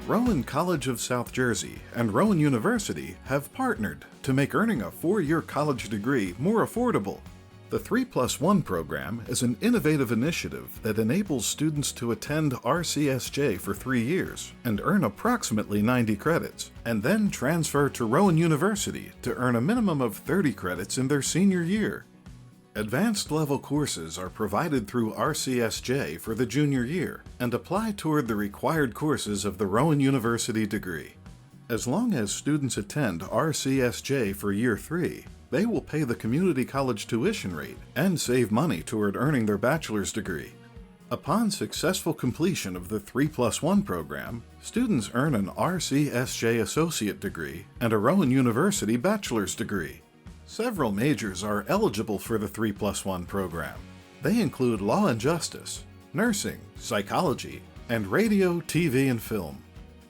Rowan College of South Jersey and Rowan University have partnered to make earning a 4-year college degree more affordable. The 3+1 program is an innovative initiative that enables students to attend RCSJ for 3 years and earn approximately 90 credits, and then transfer to Rowan University to earn a minimum of 30 credits in their senior year. Advanced level courses are provided through RCSJ for the junior year and apply toward the required courses of the Rowan University degree. As long as students attend RCSJ for year 3, they will pay the community college tuition rate and save money toward earning their bachelor's degree. Upon successful completion of the 3+1 program, students earn an RCSJ associate degree and a Rowan University bachelor's degree. Several majors are eligible for the 3+1 program. They include law and justice, nursing, psychology, and radio, TV, and film.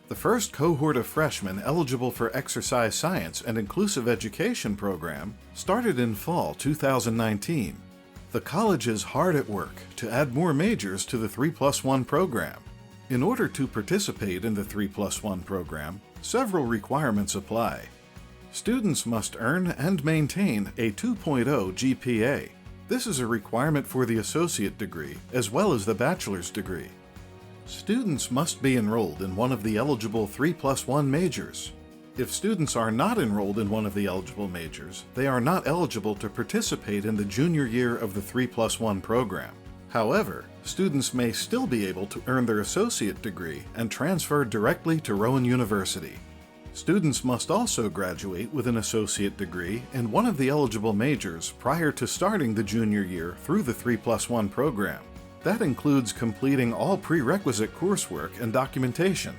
The first cohort of freshmen eligible for exercise science and inclusive education program started in fall 2019. The college is hard at work to add more majors to the 3+1 program. In order to participate in the 3+1 program, several requirements apply. Students must earn and maintain a 2.0 GPA. This is a requirement for the associate degree as well as the bachelor's degree. Students must be enrolled in one of the eligible 3+1 majors. If students are not enrolled in one of the eligible majors, they are not eligible to participate in the junior year of the 3+1 program. However, students may still be able to earn their associate degree and transfer directly to Rowan University. Students must also graduate with an associate degree in one of the eligible majors prior to starting the junior year through the 3+1 program. That includes completing all prerequisite coursework and documentation.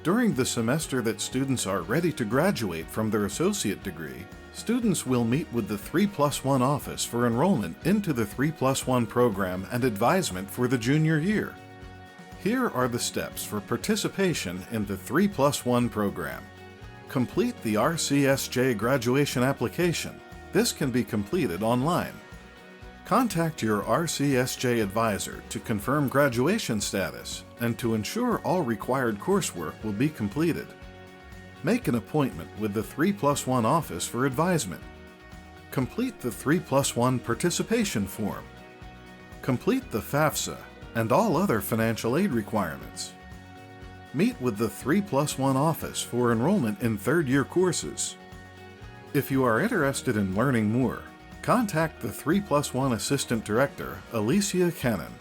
During the semester that students are ready to graduate from their associate degree, students will meet with the 3+1 office for enrollment into the 3+1 program and advisement for the junior year. Here are the steps for participation in the 3+1 program. Complete the RCSJ graduation application. This can be completed online. Contact your RCSJ advisor to confirm graduation status and to ensure all required coursework will be completed. Make an appointment with the 3+1 office for advisement. Complete the 3+1 participation form. Complete the FAFSA and all other financial aid requirements. Meet with the 3+1 office for enrollment in third-year courses. If you are interested in learning more, contact the 3+1 Assistant Director, Alicia Cannon.